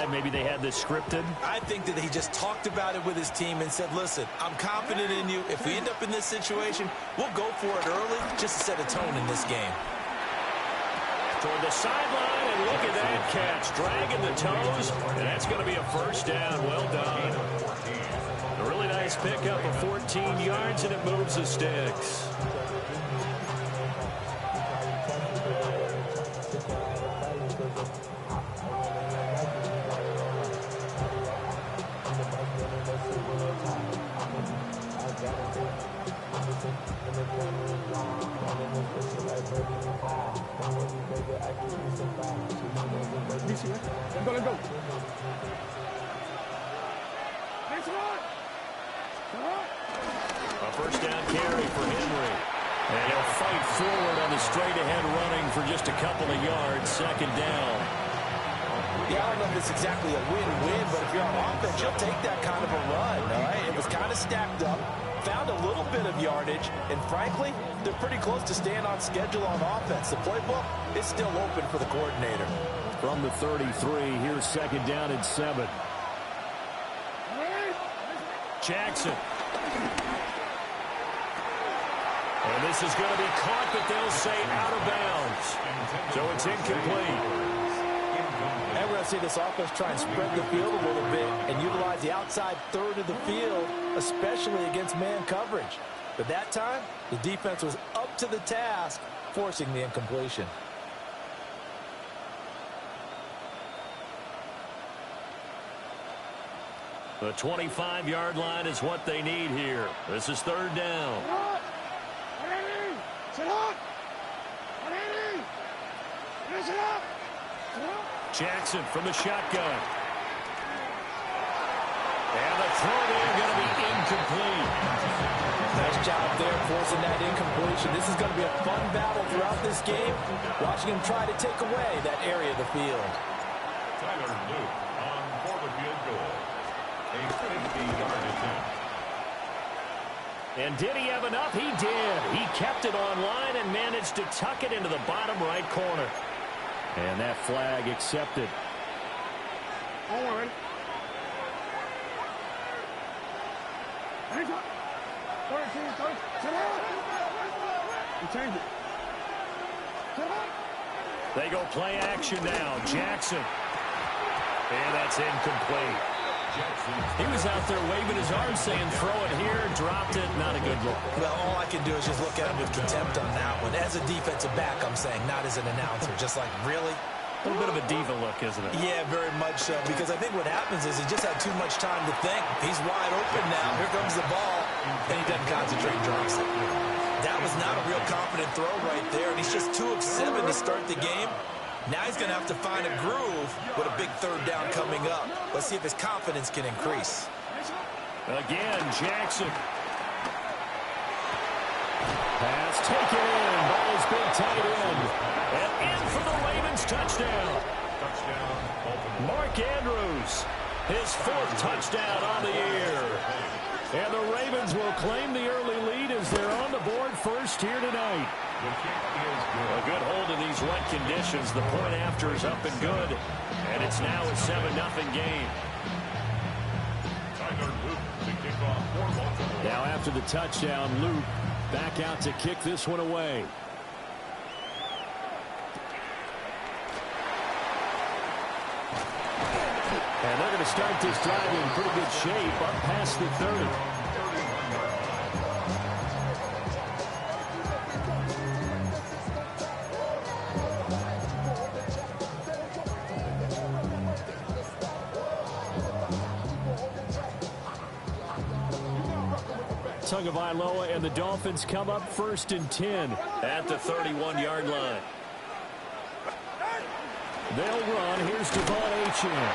side, maybe they had this scripted? I think that he just talked about it with his team and said, listen, I'm confident in you. If we end up in this situation, we'll go for it early just to set a tone in this game. Toward the sideline, and look at that catch. Dragging the toes, and that's going to be a first down. Well done. A really nice pickup of 14 yards, and it moves the sticks. Let's go. A first down carry for Henry. And he'll fight forward on the straight-ahead running for just a couple of yards. Second down. Yeah, I don't know if it's exactly a win-win, but if you're on offense, you'll take that kind of a run, all right? It was kind of stacked up, found a little bit of yardage, and frankly, they're pretty close to staying on schedule on offense. The playbook is still open for the coordinator. From the 33, here's second down and 7. Jackson. And this is going to be caught, but they'll say out of bounds. So it's incomplete. And we're going to see this offense try and spread the field a little bit and utilize the outside third of the field, especially against man coverage. But that time, the defense was up to the task, forcing the incompletion. The 25-yard line is what they need here. This is third down. Jackson from the shotgun. And the throw there going to be incomplete. Nice job there forcing that incompletion. This is going to be a fun battle throughout this game. Watching him try to take away that area of the field. Tyler Luke on for the field goal. A 50-yard attempt. And did he have enough? He did. He kept it on line and managed to tuck it into the bottom right corner. And that flag accepted. Onward. Change it. They go play action now. Jackson. And that's incomplete. He was out there waving his arms saying throw it here, dropped it, not a good look. Well, all I can do is just look at him with contempt on that one. As a defensive back, I'm saying, not as an announcer. Just like, really? A little bit of a diva look, isn't it? Yeah, very much so. Because I think what happens is he just had too much time to think. He's wide open now. Here comes the ball. And he doesn't concentrate, drops it. That was not a real confident throw right there. And he's just 2 of 7 to start the game. Now he's going to have to find a groove with a big third down coming up. Let's see if his confidence can increase. Again, Jackson. Pass taken in. Ball has been tight end. And in for the Ravens touchdown. Touchdown, Baltimore. Mark Andrews, his 4th touchdown on the year. And the Ravens will claim the early lead as they're on the board first here tonight. The kick is good. A good hold in these wet conditions. The point after is up and good. And it's now a 7-0 game. Tyler Luke, the kickoff for Baltimore. Now after the touchdown, Luke back out to kick this one away. And they're going to start this drive in pretty good shape up past the 30. Tagovailoa and the Dolphins come up 1st and 10 at the 31-yard line. They'll run. Here's Devon Achane.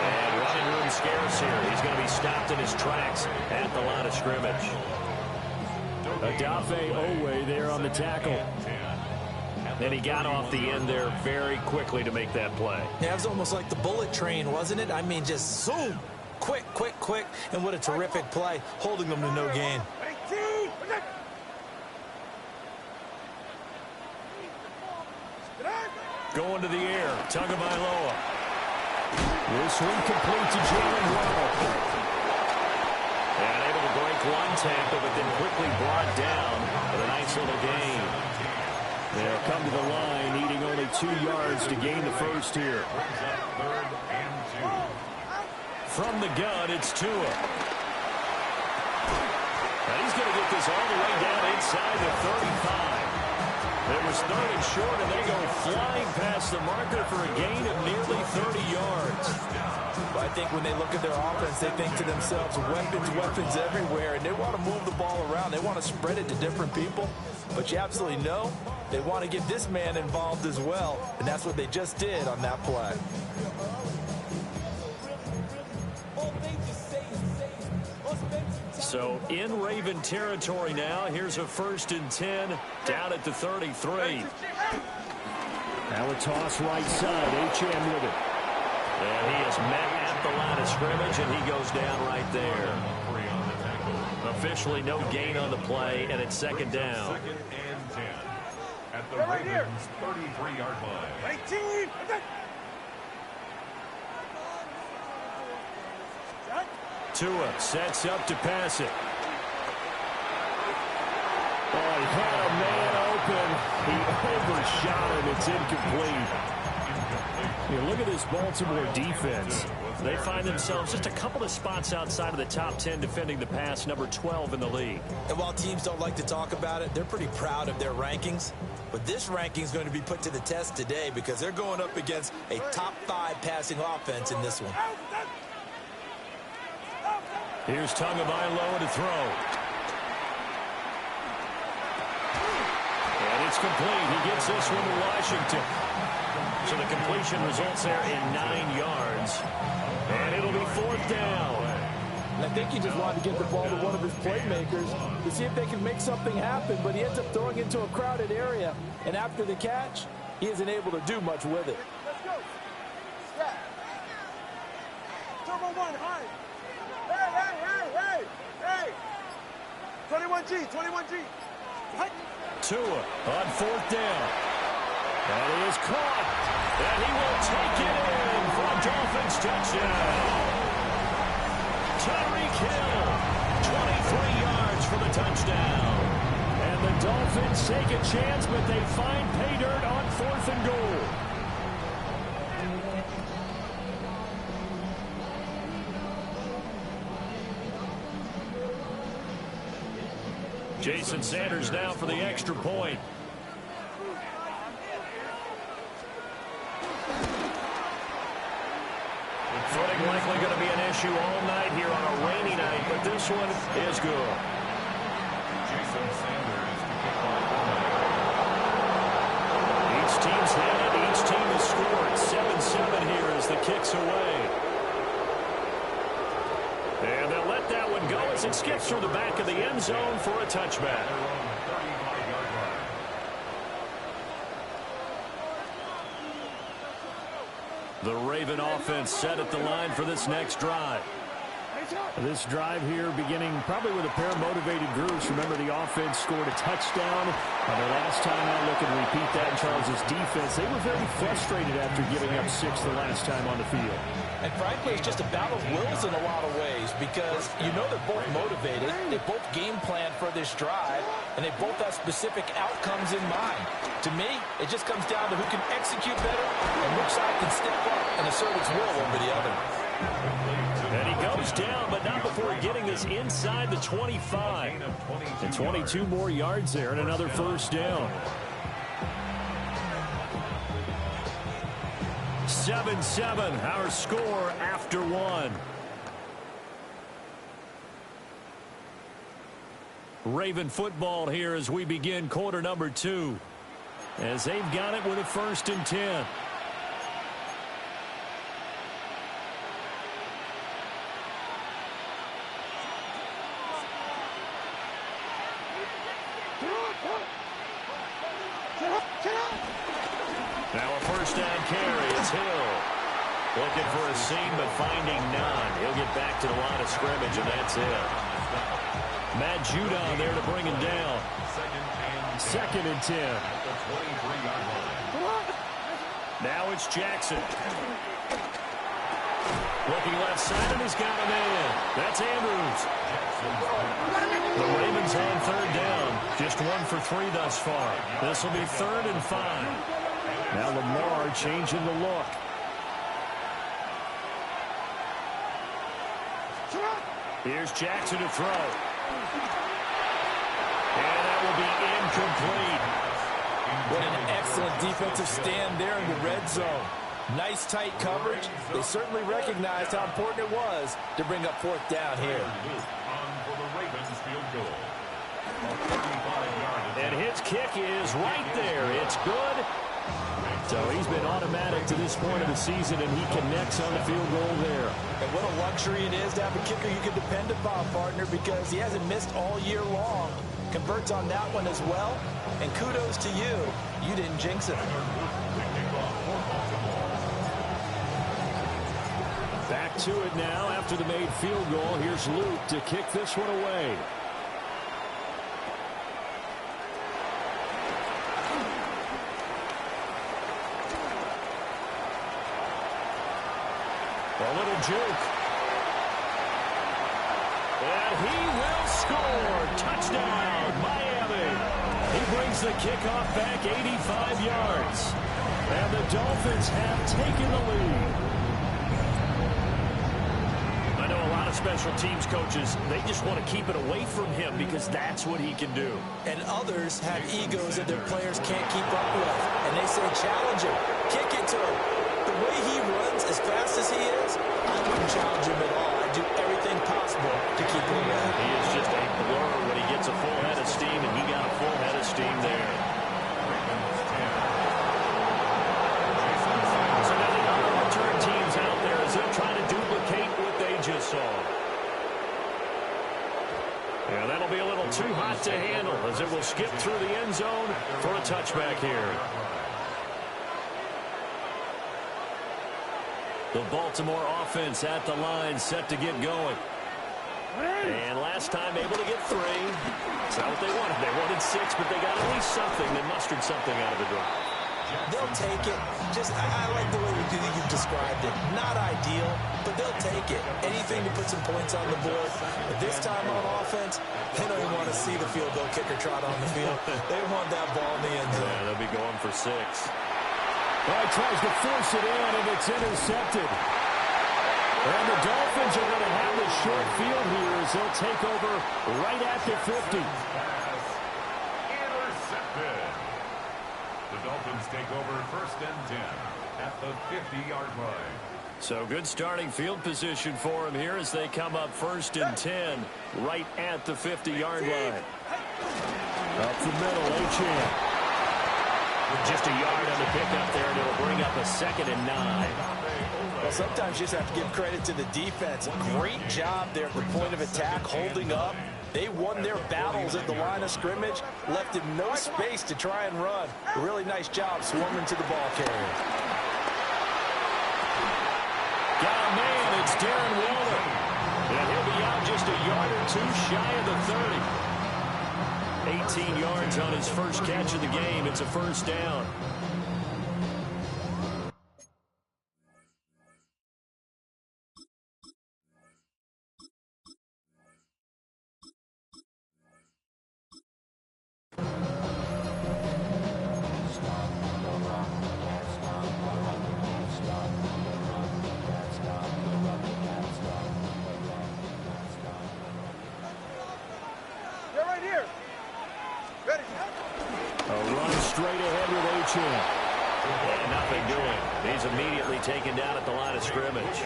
And running room scarce here. He's going to be stopped in his tracks at the line of scrimmage. Odafe Oweh there on the tackle. And he got off the end there very quickly to make that play. Yeah, it was almost like the bullet train, wasn't it? I mean, just zoom. Quick, quick, quick. And what a terrific play, holding them to no gain. Going to the air, Tagovailoa. This one complete to Jalen Waddle. And able to break one tackle, but then quickly brought down with a nice little gain. They'll come to the line, needing only 2 yards to gain the first here. From the gun, it's Tua. And he's going to get this all the way down inside the 35. They were starting short, and they go flying past the marker for a gain of nearly 30 yards. But I think when they look at their offense, they think to themselves, weapons everywhere, and they want to move the ball around. They want to spread it to different people. But you absolutely know they want to get this man involved as well, and that's what they just did on that play. So in Raven territory now. Here's a 1st and 10 down at the 33. Now a toss right side. Achane with it. And he is met at the line of scrimmage, and he goes down right there. Officially no gain on the play, and it's 2nd down. 2nd and 10 at the Ravens' 33-yard line. 18. Tua sets up to pass it. Oh, he had a man open. He overshot him. It's incomplete. You look at this Baltimore defense. They find themselves just a couple of spots outside of the top 10 defending the pass, number 12 in the league. And while teams don't like to talk about it, they're pretty proud of their rankings. But this ranking is going to be put to the test today because they're going up against a top 5 passing offense in this one. Here's Tagovailoa to throw. And it's complete. He gets this one to Washington. So the completion results there in 9 yards. And it'll be 4th down. And I think he just wanted to get the ball to one of his playmakers to see if they can make something happen, but he ends up throwing into a crowded area. And after the catch, he isn't able to do much with it. Let's go. Yeah. Turbo 1, high. Hey. 21G. Hike. Tua on 4th down. And he is caught. And he will take it in for a Dolphins touchdown. Tyreek Hill, 23 yards for the touchdown. And the Dolphins take a chance, but they find pay dirt on 4th and goal. Jason Sanders now for the extra point. Footing likely going to be an issue all night here on a rainy night, but this one is good. Jason Sanders. Each team's had it. Each team has scored. 7-7 here as the kick's away. And they'll let that one go as it skips through the back of the end zone for a touchback. The Raven offense set at the line for this next drive. This drive here beginning probably with a pair of motivated groups. Remember, the offense scored a touchdown on their last time out. Look and repeat that in Charles' defense. They were very frustrated after giving up 6 the last time on the field. And frankly, it's just a battle of wills in a lot of ways because you know they're both motivated. They both game plan for this drive, and they both have specific outcomes in mind. To me, it just comes down to who can execute better and which side can step up and assert its will over the other. And he goes down, but not before getting this inside the 25. And 22 more yards there and another first down. 7-7, our score after 1. Raven football here as we begin quarter number 2. As they've got it with a 1st and 10. Now a first down carry. It's Hill. Looking for a seam, but finding none. He'll get back to the line of scrimmage, and that's it. Matt Judon there to bring him down. 2nd and 10. Now it's Jackson. Looking left side, and he's got a man. That's Andrews. The Ravens on third down. Just 1 for 3 thus far. This will be 3rd and 5. Now Lamar changing the look. Here's Jackson to throw. And that will be incomplete. What an excellent defensive stand there in the red zone. Nice tight coverage. They certainly recognized how important it was to bring up 4th down here. And his kick is right there. It's good. So he's been automatic to this point of the season, and he connects on the field goal there. And what a luxury it is to have a kicker you can depend upon, partner, because he hasn't missed all year long. Converts on that one as well. And kudos to you. You didn't jinx it. Back to it now after the made field goal. Here's Luke to kick this one away. A little juke. And he will score. Touchdown, Miami. He brings the kickoff back 85 yards. And the Dolphins have taken the lead. I know a lot of special teams coaches, they just want to keep it away from him because that's what he can do. And others have egos that their players can't keep up with. And they say, challenge him. Kick it to him. The way he runs as fast as he is, I wouldn't challenge him at all. I'd do everything possible to keep him away. He is just a blur when he gets a full head of steam, and he got a full head of steam there. So now the other return teams out there as they'll try to duplicate what they just saw. Yeah, that'll be a little too hot to handle as it will skip through the end zone for a touchback here. The Baltimore offense at the line, set to get going. And last time able to get 3. It's not what they wanted. They wanted 6, but they got at least something. They mustered something out of the drive. They'll take it. I like the way you've described it. Not ideal, but they'll take it. Anything to put some points on the board. But this time on offense, they don't even want to see the field goal kicker trot on the field. They want that ball in the end zone. Yeah, they'll be going for 6. Well, he tries to force it in, and it's intercepted. And the Dolphins are going to have the short field here as they'll take over right at the 50. Intercepted. The Dolphins take over 1st and 10 at the 50-yard line. So good starting field position for him here as they come up 1st and 10 right at the 50-yard line. Up the middle, Achane. Just a yard on the pickup there, and it'll bring up a 2nd and 9. Well, sometimes you just have to give credit to the defense. Great job there at the point of attack, holding up. They won their battles at the line of scrimmage, left him no space to try and run. A really nice job swarming to the ball carrier. Got a man, it's Darren Waller. And he'll be out just a yard or 2 shy of the 30. 18 yards on his first catch of the game. It's a 1st down. They're right here. Ready. A run straight ahead with Achane. And nothing doing. He's immediately taken down at the line of scrimmage.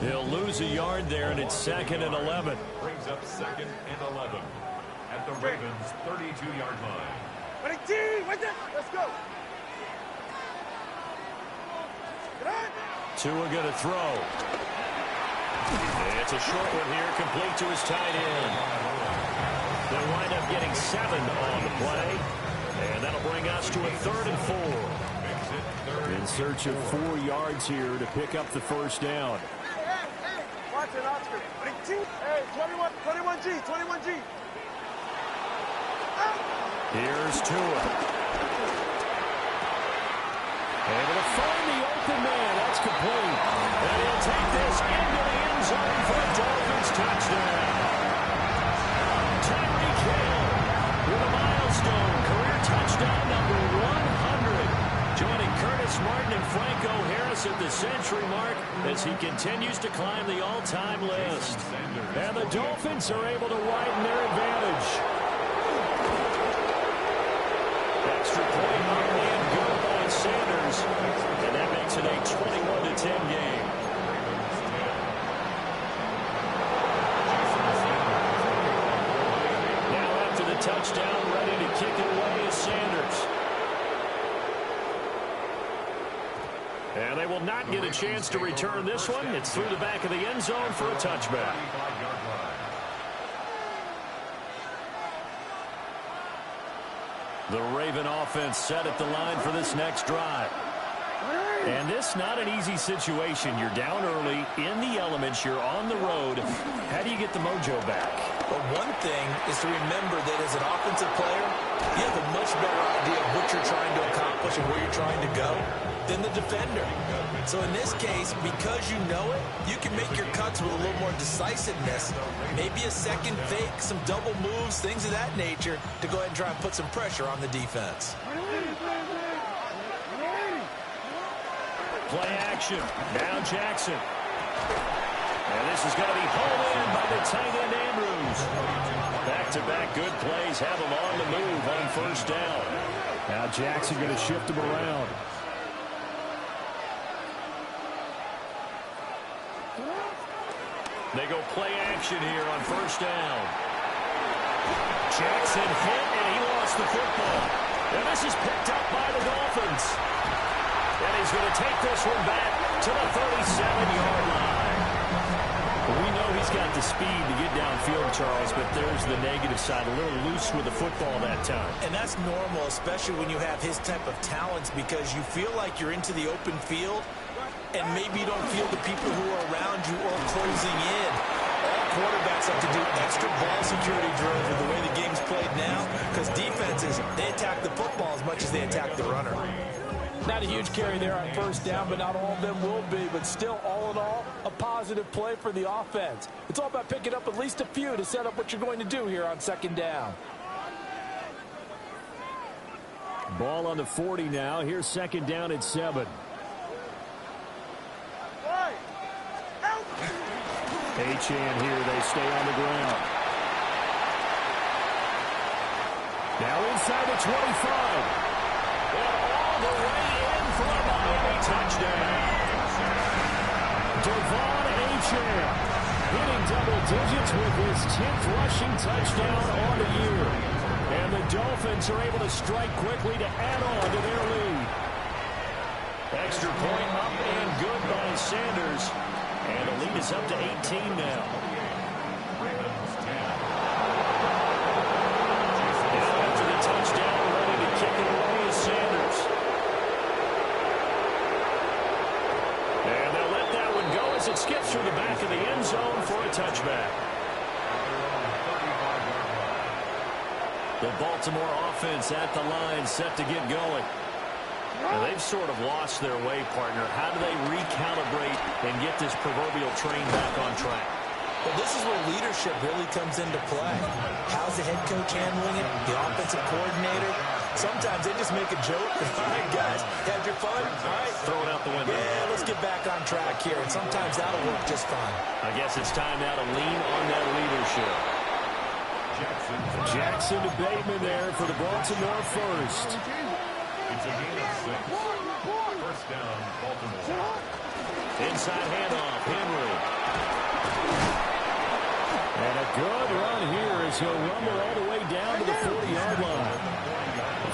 He'll lose a yard there, and it's 2nd and 11. Brings up 2nd and 11 at the Ravens' 32-yard line. Ready, team. Wait there. Let's go. Get on. Tua going to throw. It's a short one here, complete to his tight end. They'll wind up getting 7 on the play, and that'll bring us to a 3rd and 4. In search of 4 yards here to pick up the 1st down. Hey. Watch it, Oscar. Ready, team. Hey, 21G, 21G. Here's Tua. Able to find the open man. That's complete. And he'll take this into the end zone for a Dolphins touchdown. Tyreek Hill with a milestone. Career touchdown number 100. Joining Curtis Martin and Franco Harris at the century mark as he continues to climb the all-time list. And the Dolphins are able to widen their advantage. Extra point up and good by Sanders. And that makes it a 21-10 game. Now after the touchdown, ready to kick it away is Sanders. And they will not get a chance to return this one. It's through the back of the end zone for a touchback. The Raven offense set at the line for this next drive. And this not an easy situation. You're down early, in the elements, you're on the road. How do you get the mojo back? But one thing is to remember that as an offensive player, you have a much better idea of what you're trying to accomplish and where you're trying to go than the defender. So in this case, because you know it, you can make your cuts with a little more decisiveness. Maybe a second fake, some double moves, things of that nature to go ahead and try and put some pressure on the defense. Play action. Now Jackson. And this is going to be hauled in by the tight end Andrews. Back-to-back good plays have him on the move on first down. Now Jackson going to shift him around. They go play action here on first down. Jackson hit, and he lost the football. And this is picked up by the Dolphins. And he's going to take this one back to the 37-yard line. We know he's got the speed to get downfield, Charles, but there's the negative side. A little loose with the football that time. And that's normal, especially when you have his type of talents, because you feel like you're into the open field, and maybe you don't feel the people who are around you or closing in. All quarterbacks have to do extra ball security drills with the way the game's played now, because defenses, they attack the football as much as they attack the runner. Not a huge carry there on first down, but not all of them will be. But still, all in all, a positive play for the offense. It's all about picking up at least a few to set up what you're going to do here on second down. Ball on the 40 now. Here's second down at 7. Achane here. They stay on the ground. Now inside the 25. All the way in for a Miami touchdown. Devon Achane hitting double digits with his 10th rushing touchdown on the year. And the Dolphins are able to strike quickly to add on to their lead. Extra point up and good by Sanders. And the lead is up to 18 now. Now after the touchdown, ready to kick it away is Sanders. And they'll let that one go as it skips through the back of the end zone for a touchback. The Baltimore offense at the line set to get going. Now they've sort of lost their way, partner. How do they recalibrate and get this proverbial train back on track? Well, this is where leadership really comes into play. How's the head coach handling it? The offensive coordinator? Sometimes they just make a joke. All right, guys, had your fun? All right. Throw it out the window. Yeah, let's get back on track here. And sometimes that'll work just fine. I guess it's time now to lean on that leadership. Jackson to Bateman there for the Baltimore first. It's a gain of 6. First down, Baltimore. Inside handoff, Henry. And a good run here as he'll rumble all the way down to the 40-yard line.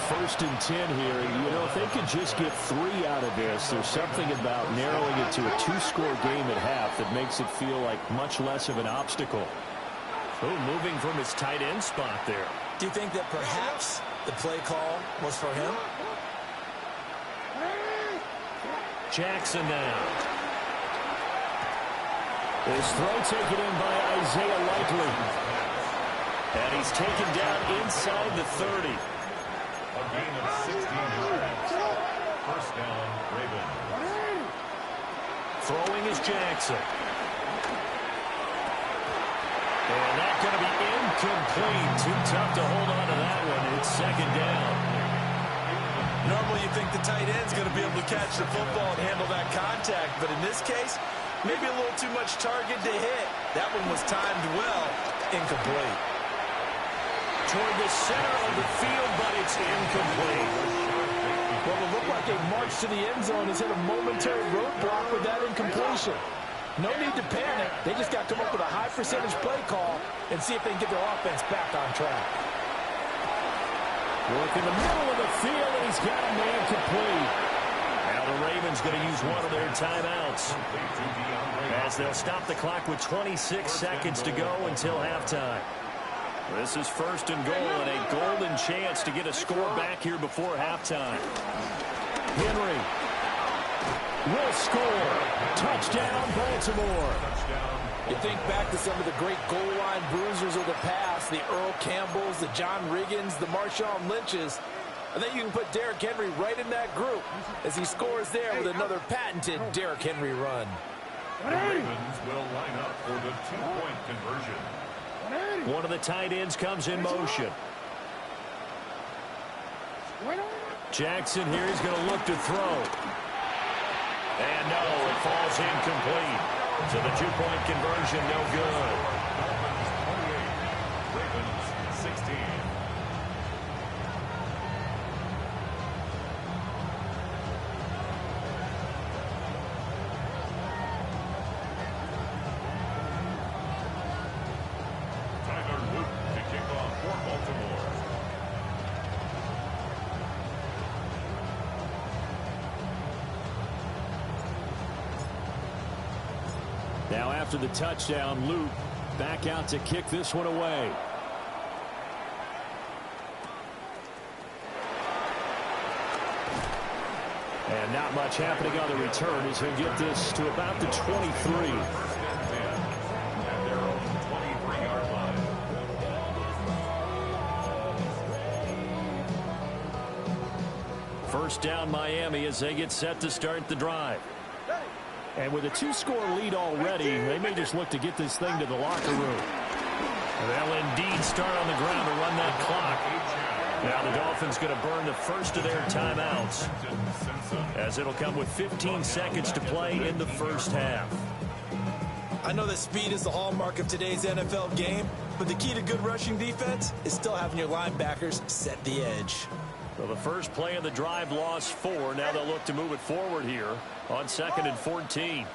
First and 10 here. You know, if they could just get 3 out of this, there's something about narrowing it to a 2-score game at half that makes it feel like much less of an obstacle. Oh, moving from his tight end spot there. Do you think that perhaps the play call was for him? Jackson now. His throw taken in by Isaiah Likely. And he's taken down inside the 30. A gain of 16 yards. First down, Ravens. Throwing is Jackson. And that's going to be incomplete. Too tough to hold on to that one. It's second down. Normally you think the tight end's going to be able to catch the football and handle that contact, but in this case, maybe a little too much target to hit. That one was timed well. Incomplete. Toward the center of the field, but it's incomplete. Well, it looked like a march to the end zone has hit a momentary roadblock with that incompletion. No need to panic. They just got to come up with a high percentage play call and see if they can get their offense back on track. Work in the middle of the field, and he's got a man complete. Now the Ravens going to use one of their timeouts, as they'll stop the clock with 26 seconds to go until halftime. This is first and goal, and a golden chance to get a score back here before halftime. Henry will score. Touchdown, Baltimore. You think back to some of the great goal line bruisers of the past, the Earl Campbells, the John Riggins, the Marshawn Lynches. I think you can put Derrick Henry right in that group as he scores there with another patented Derrick Henry run. The Ravens will line up for the two-point conversion. One of the tight ends comes in motion. Jackson here is going to look to throw. And no, it falls incomplete. So the two-point conversion, no good. Dolphins 28, Ravens 16. Tyler Luke to kick off for Baltimore. Now after the touchdown, Luke back out to kick this one away. And not much happening on the return as he'll get this to about the 23. First and 10 at their own 23-yard line. First down, Miami, as they get set to start the drive. And with a two-score lead already, they may just look to get this thing to the locker room. They'll indeed start on the ground to run that clock. Now the Dolphins going to burn the first of their timeouts, as it'll come with 15 seconds to play in the first half. I know that speed is the hallmark of today's NFL game, but the key to good rushing defense is still having your linebackers set the edge. So the first play of the drive lost 4. Now they'll look to move it forward here on 2nd and 14.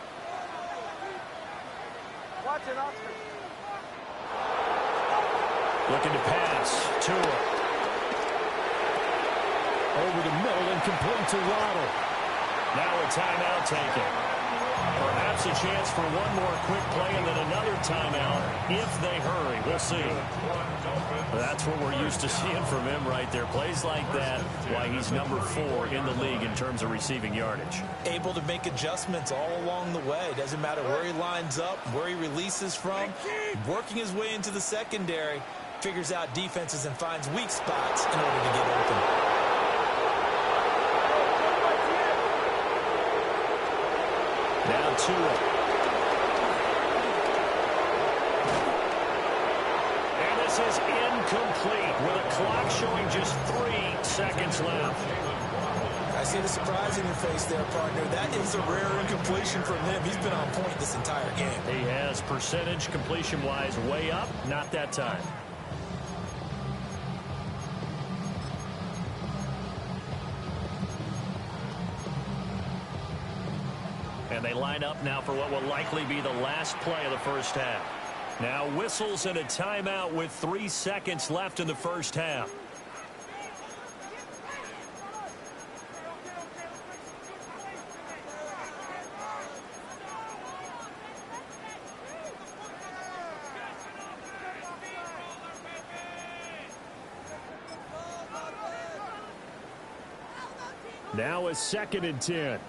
Watch it, Oscar. Looking to pass. Tua. Over the middle and complete to Waddle. Now a timeout taken. Perhaps a chance for one more quick play and then another timeout if they hurry. We'll see. That's what we're used to seeing from him right there. Plays like that, why he's number 4 in the league in terms of receiving yardage. Able to make adjustments all along the way. Doesn't matter where he lines up, where he releases from. Working his way into the secondary, figures out defenses and finds weak spots in order to get open. Now Tua. And this is incomplete with a clock showing just 3 seconds left. I see the surprise in your face there, partner. That is a rare incompletion from him. He's been on point this entire game. He has percentage completion-wise way up, not that time. And they line up now for what will likely be the last play of the first half. Now whistles and a timeout with 3 seconds left in the first half. Now a 2nd and 10.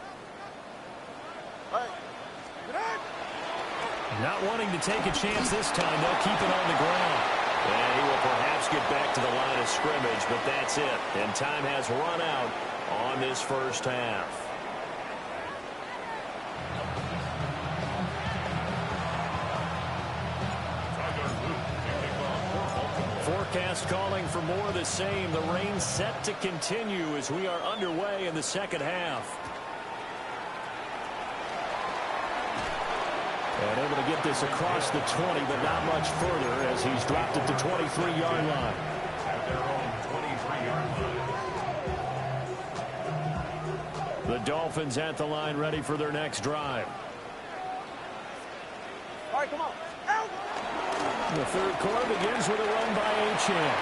Not wanting to take a chance this time. They'll keep it on the ground. And he will perhaps get back to the line of scrimmage, but that's it. And time has run out on this first half. Forecast calling for more of the same. The rain set to continue as we are underway in the second half. And able to get this across the 20, but not much further as he's dropped it to 23-yard line. At their own 23-yard line. The Dolphins at the line ready for their next drive. All right, come on. Out. The third quarter begins with a run by Achane.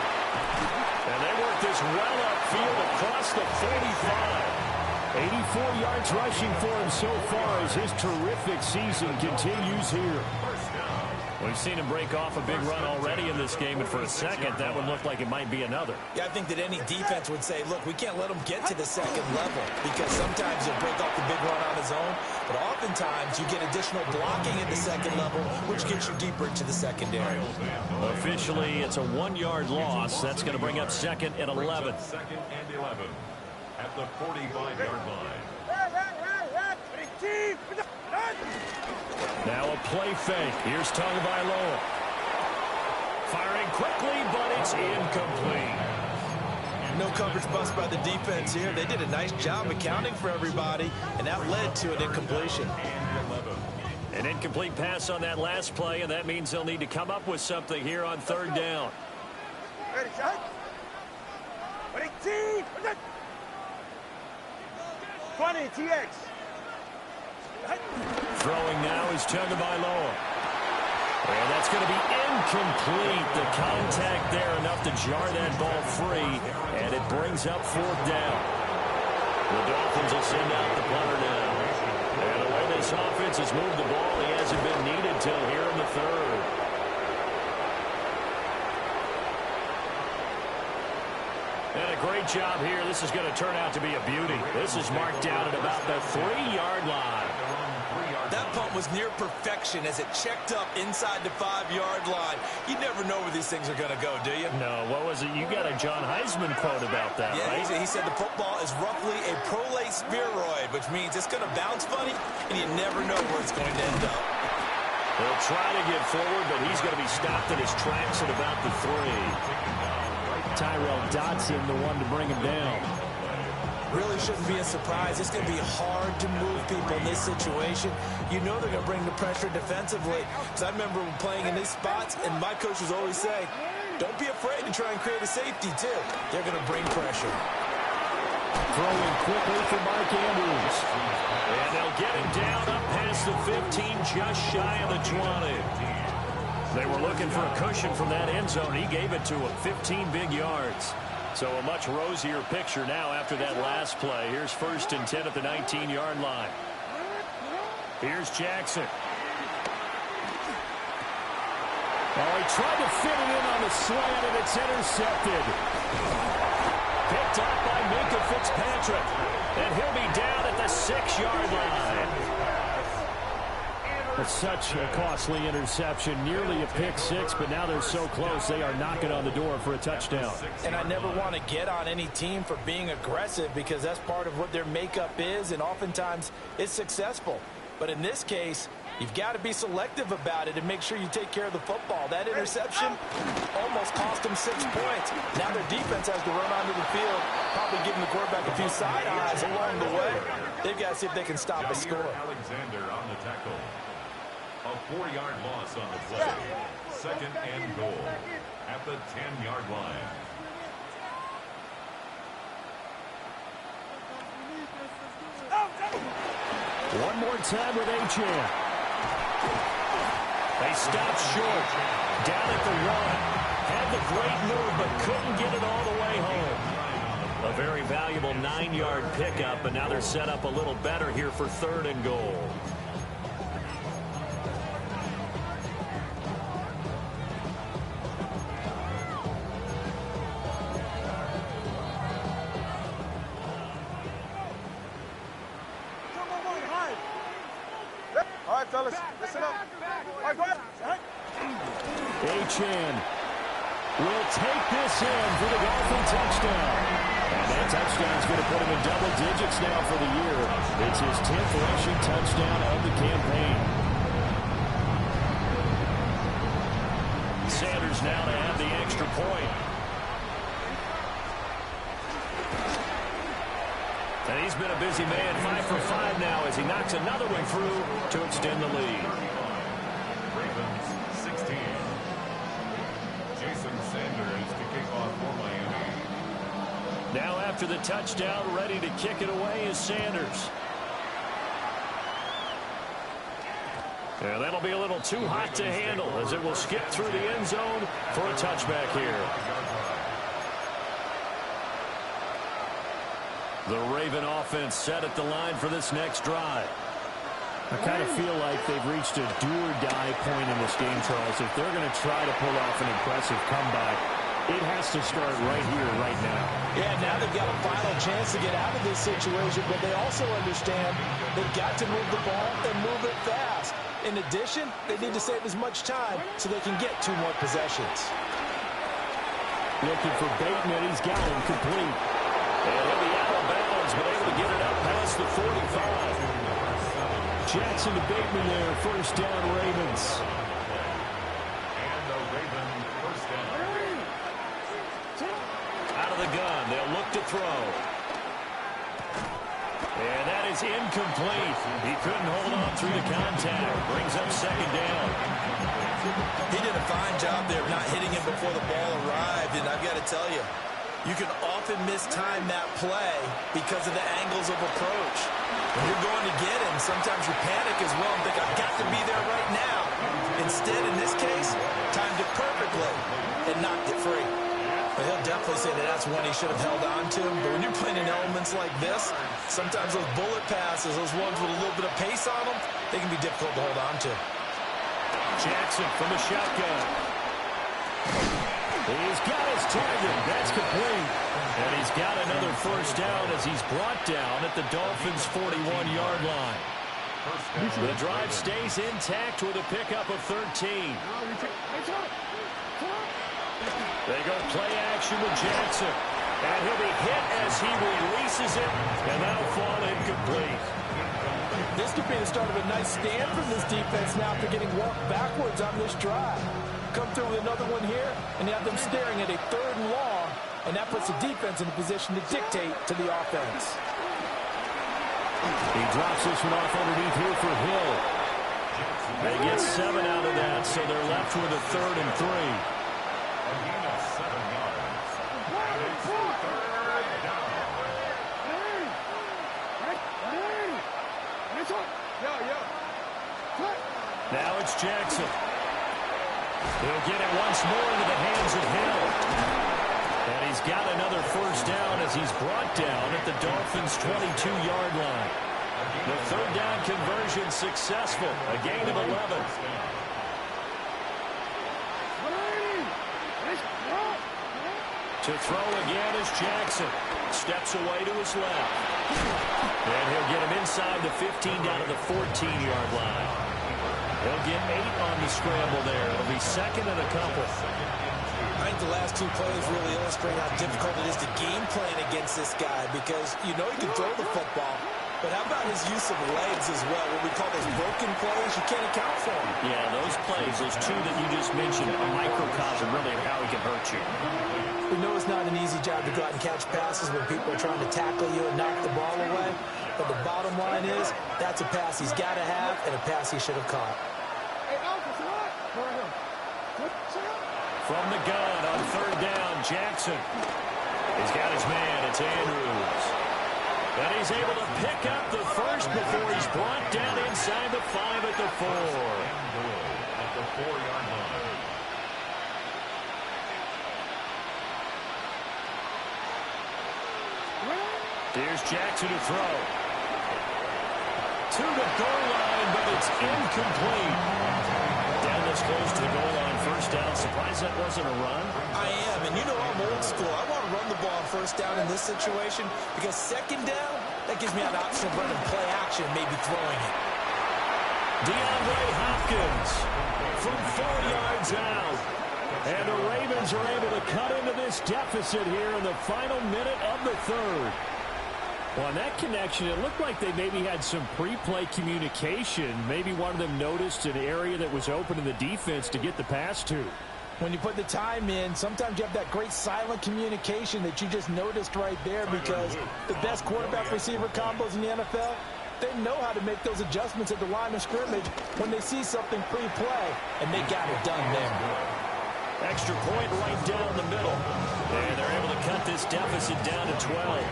And they work this well upfield across the 45. 84 yards rushing for him so far as his terrific season continues here. We've seen him break off a big run already in this game, and for a second, that would look like it might be another. Yeah, I think that any defense would say, look, we can't let him get to the second level because sometimes he'll break off the big run on his own, but oftentimes you get additional blocking at the second level, which gets you deeper into the secondary. Officially, it's a 1-yard loss. That's going to bring up second and 11. Second and 11 at the 45-yard line. Now a play fake. Here's Tagovailoa. Firing quickly, but it's incomplete. No coverage bust by the defense here. They did a nice job accounting for everybody, and that led to an incompletion. An incomplete pass on that last play, and that means they'll need to come up with something here on third down. Ready, shot. Ready, team. 20, TX. Throwing now is Tagovailoa. And that's going to be incomplete. The contact there enough to jar that ball free, and it brings up fourth down. The Dolphins will send out the punter now. And the way this offense has moved the ball, he hasn't been needed till here in the third. And a great job here. This is going to turn out to be a beauty. This is marked down at about the 3-yard line. That punt was near perfection as it checked up inside the 5-yard line. You never know where these things are going to go, do you? No, what was it? You got a John Heisman quote about that, yeah, right? He said the football is roughly a prolate spheroid, which means it's going to bounce funny, and you never know where it's going to end up. He'll try to get forward, but he's going to be stopped in his tracks at about the 3. Tyrell Dodson, the one to bring him down. Really shouldn't be a surprise. It's going to be hard to move people in this situation. You know they're going to bring the pressure defensively. Because I remember playing in these spots, and my coaches always say, don't be afraid to try and create a safety, too. They're going to bring pressure. Throwing quickly for Mark Andrews. And they'll get him down up past the 15, just shy of the 20. They were looking for a cushion from that end zone. He gave it to him, 15 big yards. So a much rosier picture now after that last play. Here's first and 10 at the 19-yard line. Here's Jackson. Oh, he tried to fit it in on the slant, and it's intercepted. Picked up by Minkah Fitzpatrick. And he'll be down at the 6-yard line. It's such a costly interception, nearly a pick six, but now they're so close they are knocking on the door for a touchdown. And I never want to get on any team for being aggressive because that's part of what their makeup is, and oftentimes it's successful. But in this case, you've got to be selective about it and make sure you take care of the football. That interception almost cost them 6 points. Now their defense has to run onto the field, probably giving the quarterback a few side eyes along the way. They've got to see if they can stop a score. Alexander on the tackle. A 4-yard loss on the play. Second and goal at the 10-yard line. One more time with Achane. They stopped short. Down at the 1. Had the great move, but couldn't get it all the way home. A very valuable 9-yard pickup, and now they're set up a little better here for third and goal. All right, fellas, listen up. All right, go ahead. Achane will take this in for the Dolphin touchdown. And that touchdown is going to put him in double digits now for the year. It's his 10th rushing touchdown of the campaign. Sanders now to have the extra point. And he's been a busy man, 5 for 5 now as he knocks another one through to extend the lead. Ravens 16. Jason Sanders to kick off for Miami. Now after the touchdown, ready to kick it away is Sanders. And that'll be a little too hot to handle as it will skip through the end zone for a touchback here. The Raven offense set at the line for this next drive. I kind of feel like they've reached a do-or-die point in this game, Charles. If they're going to try to pull off an impressive comeback, it has to start right here, right now. Yeah, now they've got a final chance to get out of this situation, but they also understand they've got to move the ball and move it fast. In addition, they need to save as much time so they can get 2 more possessions. Looking for Bateman, he's got him complete. And he'll be out of bounds, but able to get it up past the 45. Jackson to Bateman there, first down Ravens. And the Raven first down. Out of the gun, they'll look to throw. And that is incomplete. He couldn't hold on through the contact. Brings up second down. He did a fine job there of not hitting him before the ball arrived, and I've got to tell you, you can often mistime that play because of the angles of approach. When you're going to get him, sometimes you panic as well and think, I've got to be there right now. Instead, in this case, timed it perfectly and knocked it free. But he'll definitely say that that's one he should have held on to. But when you're playing in elements like this, sometimes those bullet passes, those ones with a little bit of pace on them, they can be difficult to hold on to. Jackson from the shotgun. He's got his target. That's complete. And he's got another first down as he's brought down at the Dolphins' 41-yard line. The drive stays intact with a pickup of 13. They go play action with Jackson. And he'll be hit as he releases it. And that'll fall incomplete. This could be the start of a nice stand from this defense now after getting walked backwards on this drive. Come through with another one here, and you have them staring at a 3rd and long, and that puts the defense in a position to dictate to the offense. He drops this one off underneath here for Hill. They get 7 out of that, so they're left with a 3rd and 3. Again, 7 yards. And it's 3rd down. Now it's Jackson. He'll get it once more into the hands of Hill. And he's got another first down as he's brought down at the Dolphins' 22-yard line. The 3rd down conversion successful. A gain of 11. To throw again is Jackson. Steps away to his left. And he'll get him inside the 15 down to the 14-yard line. He'll get 8 on the scramble there. It'll be 2nd and a couple. I think the last 2 plays really illustrate how difficult it is to game plan against this guy because you know he can throw the football, but how about his use of legs as well? What we call those broken plays, you can't account for them. Yeah, those plays, those 2 that you just mentioned, a microcosm really of how he can hurt you. We know it's not an easy job to go out and catch passes when people are trying to tackle you and knock the ball away, but the bottom line is that's a pass he's got to have and a pass he should have caught. From the gun on 3rd down, Jackson. He's got his man. It's Andrews. And he's able to pick up the first before he's brought down inside the 5 at the 4. At the 4-yard line. Here's Jackson to throw. To the goal line, but it's incomplete. Down this close to the goal line, first down. Surprised that wasn't a run. I am, and you know I'm old school. I want to run the ball on first down in this situation because 2nd down, that gives me an option of running play action, maybe throwing it. DeAndre Hopkins from 4 yards out. And the Ravens are able to cut into this deficit here in the final minute of the third. Well, on that connection, it looked like they maybe had some pre-play communication. Maybe one of them noticed an area that was open in the defense to get the pass to. When you put the time in, sometimes you have that great silent communication that you just noticed right there, because the best quarterback-receiver combos in the NFL, they know how to make those adjustments at the line of scrimmage when they see something pre-play, and they got it done there. Extra point right down the middle. And they're able to cut this deficit down to 12.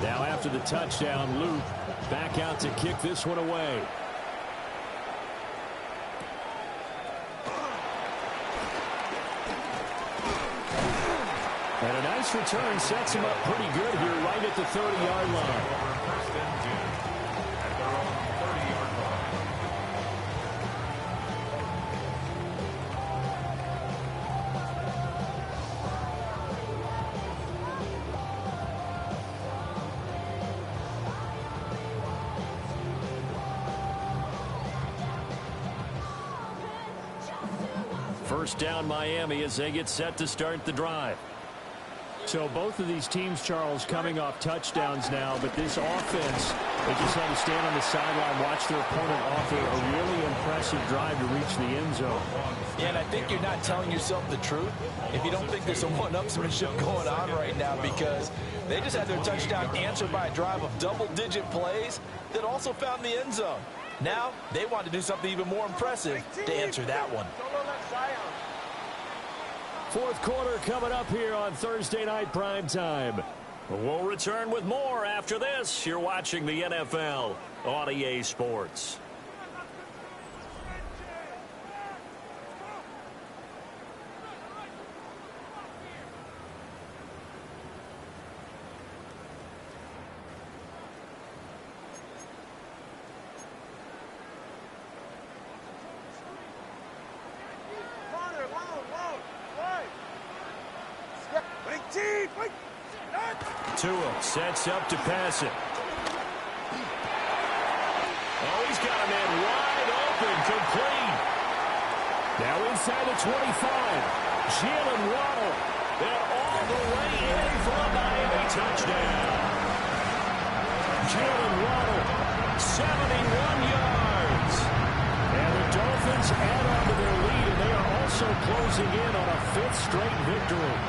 Now after the touchdown, Luke back out to kick this one away. And a nice return sets him up pretty good here right at the 30-yard line. First down Miami as they get set to start the drive. So both of these teams, Charles, coming off touchdowns now, but this offense, they just had to stand on the sideline, watch their opponent offer a really impressive drive to reach the end zone. Yeah, and I think you're not telling yourself the truth if you don't think there's some one-upsmanship going on right now, because they just had their touchdown answered by a drive of double-digit plays that also found the end zone. Now they want to do something even more impressive to answer that one. Fourth quarter coming up here on Thursday Night Primetime. We'll return with more after this. You're watching the NFL on EA Sports. Tua sets up to pass it. Oh, he's got a man wide open, complete. Now inside the 25. Jalen Waddle. And all the way in for a Miami touchdown. Jalen Waddle, 71 yards. And the Dolphins add on to their lead, and they are also closing in on a fifth straight victory.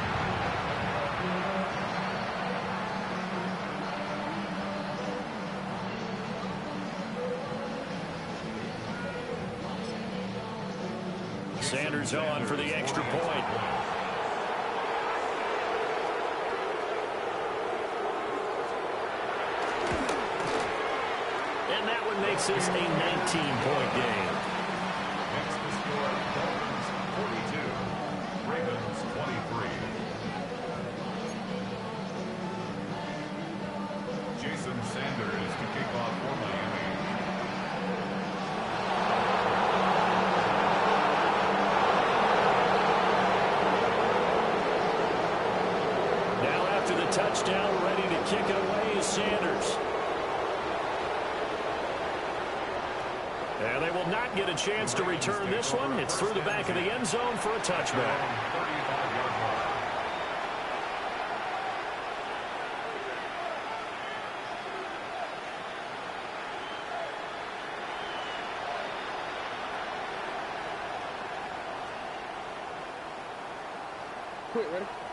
Sanders on for the extra point. And that one makes this a 19-point game. Next to score, Dolphins 42, Ravens 23. Jason Sanders to kick off for Miami. Touchdown, ready to kick it away is Sanders. And they will not get a chance to return this one. It's through the back of the end zone for a touchback.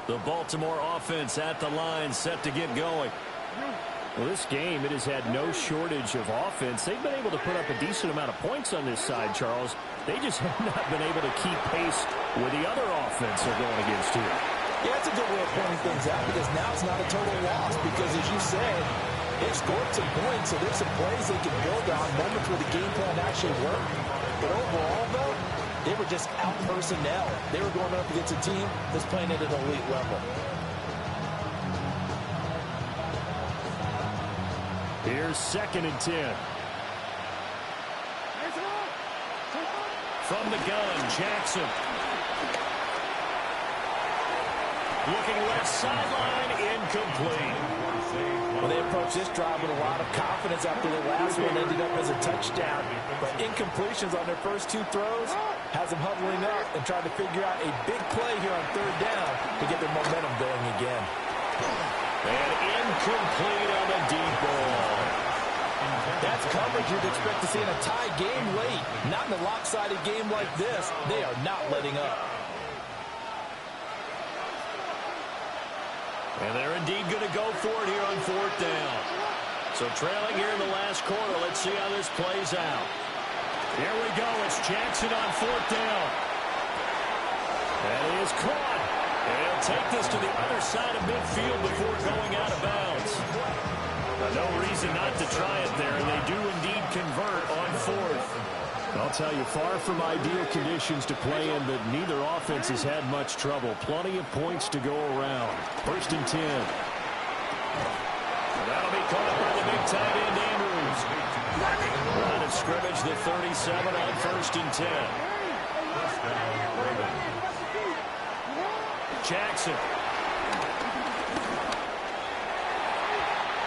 The Baltimore offense at the line, set to get going. Well, this game, it has had no shortage of offense. They've been able to put up a decent amount of points on this side, Charles. They just have not been able to keep pace with the other offense they're going against here. Yeah, that's a good way of pointing things out, because now it's not a total loss, because as you said, they've scored some points, so there's some plays they can build on, moments where the game plan actually worked. But overall, though, they were just out personnel. They were going up against a team that's playing at an elite level. Here's 2nd and 10. From the gun, Jackson. Looking left sideline, incomplete. Well, they approached this drive with a lot of confidence after the last one ended up as a touchdown. But incompletions on their first two throws has them huddling up and trying to figure out a big play here on third down to get their momentum going again. And incomplete on the deep ball. That's coverage you'd expect to see in a tie game late. Not in a lopsided game like this. They are not letting up. And they're indeed going to go for it here on fourth down. So trailing here in the last quarter. Let's see how this plays out. Here we go. It's Jackson on fourth down. That is caught. And he'll take this to the other side of midfield before going out of bounds. No reason not to try it there, and they do indeed convert on fourth. I'll tell you, far from ideal conditions to play in, but neither offense has had much trouble. Plenty of points to go around. First and 10. That'll be caught by the big tight end, Andrews. Line of scrimmage, the 37 on first and 10. Jackson.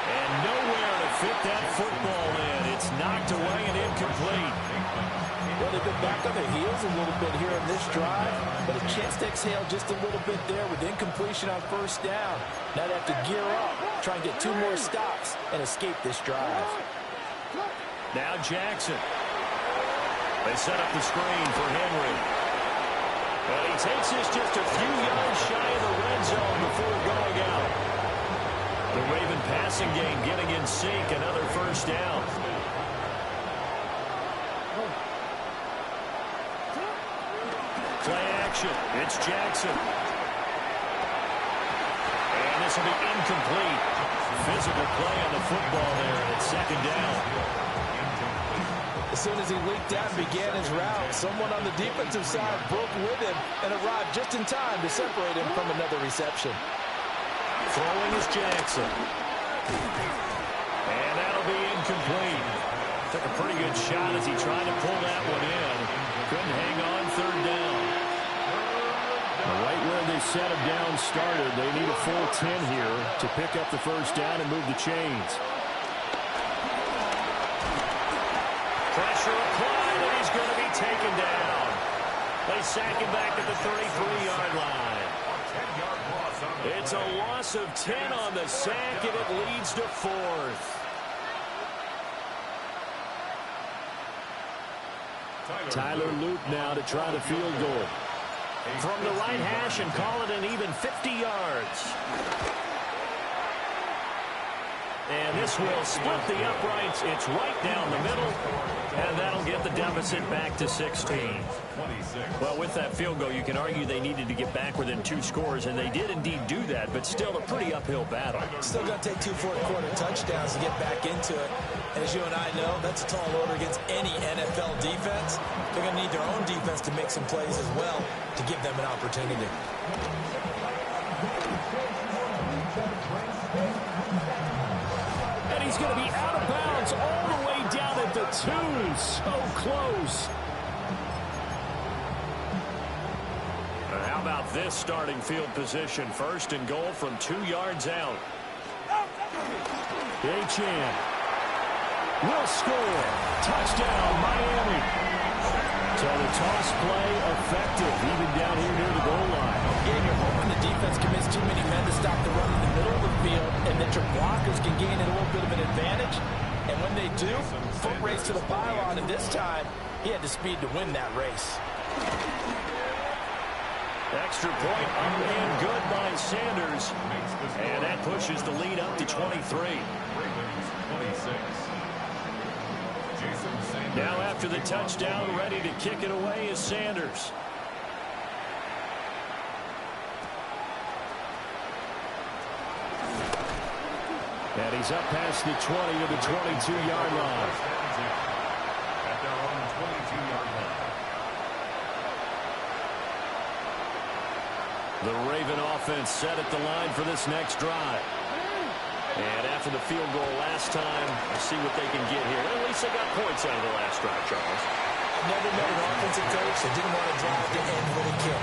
And nowhere to fit that football in. It's knocked away and incomplete. Well, they've been back on their heels a little bit here on this drive, but a chance to exhale just a little bit there with incompletion on first down. Now they have to gear up, try and get two more stops, and escape this drive. Now Jackson. They set up the screen for Henry. And he takes this just a few yards shy of the red zone before going out. The Raven passing game getting in sync, another first down. Play action. It's Jackson. And this will be incomplete. Physical play on the football there, and it's second down. As soon as he leaked out and began his route, someone on the defensive side broke with him and arrived just in time to separate him from another reception. Throwing is Jackson. And that'll be incomplete. Took a pretty good shot as he tried to pull that one in. Couldn't hang on third down. Right where they set him down started, they need a full 10 here to pick up the first down and move the chains. Pressure applied, and he's going to be taken down. They sack him back at the 33-yard line. It's a loss of 10 on the sack, and it leads to fourth. Tyler Loop now to try the field goal. From the right hash and call it an even 50 yards. And this will split the uprights. It's right down the middle. And that'll get the deficit back to 16. Well, with that field goal, you can argue they needed to get back within two scores, and they did indeed do that, but still a pretty uphill battle. Still going to take 2 fourth-quarter touchdowns to get back into it. And as you and I know, that's a tall order against any NFL defense. They're going to need their own defense to make some plays as well to give them an opportunity. And he's going to be out of bounds all the way down at the 2. So close. How about this starting field position? First and goal from 2 yards out. Achane will score. Touchdown, Miami. So the toss play effective, even down here near the goal line. Yeah, you're hoping the defense commits too many men to stop the run in the middle of the field, and that your blockers can gain a little bit of an advantage. And when they do, foot race to the pylon, and this time, he had the speed to win that race. Extra point up and good by Sanders. And that pushes the lead up to 23. Now after the touchdown, ready to kick it away is Sanders. And he's up past the 20 to the 22-yard line. At their own 22-yard line. The Raven offense set at the line for this next drive. And after the field goal last time, we'll see what they can get here. At least they got points out of the last drive, Charles. Never met an offensive coach that didn't want to drive to end with a kick.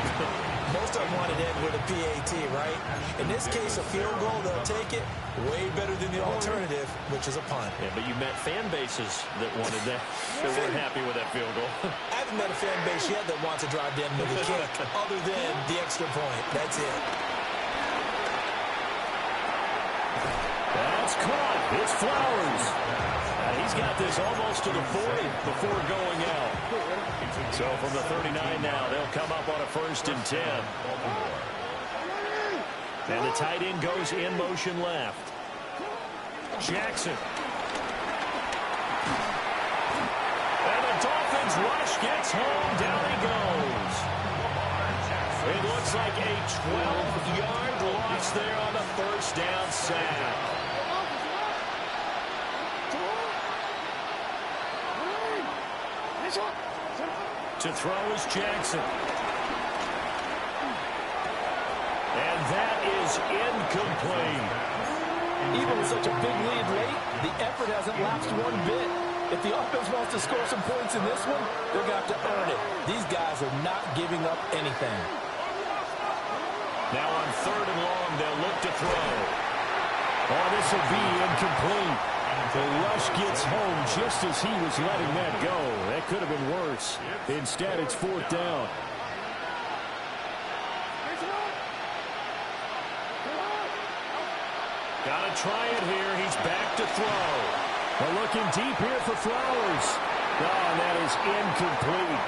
most of them want it in with a PAT, right? In this case, a field goal, they'll take it. Way better than the alternative, which is a punt. Yeah, but you met fan bases that wanted that. They weren't happy with that field goal. I haven't met a fan base yet that wants to drive down to the kick other than the extra point. That's it. That's caught. It's Flowers. He's got this almost to the 40 before going out. So from the 39 now, they'll come up on a 1st and 10. And the tight end goes in motion left. Jackson. And the Dolphins rush gets home. Down he goes. It looks like a 12-yard loss there on the 1st down sack. To throw is Jackson. And that is incomplete. Even with such a big lead late, the effort hasn't lapsed one bit. If the offense wants to score some points in this one, they're going to have to earn it. These guys are not giving up anything. Now on 3rd and long, they'll look to throw. Oh, this will be incomplete. The rush gets home just as he was letting that go. That could have been worse. Instead, it's 4th down. Gotta try it here. He's back to throw. Well, looking deep here for Flowers. Oh, and that is incomplete.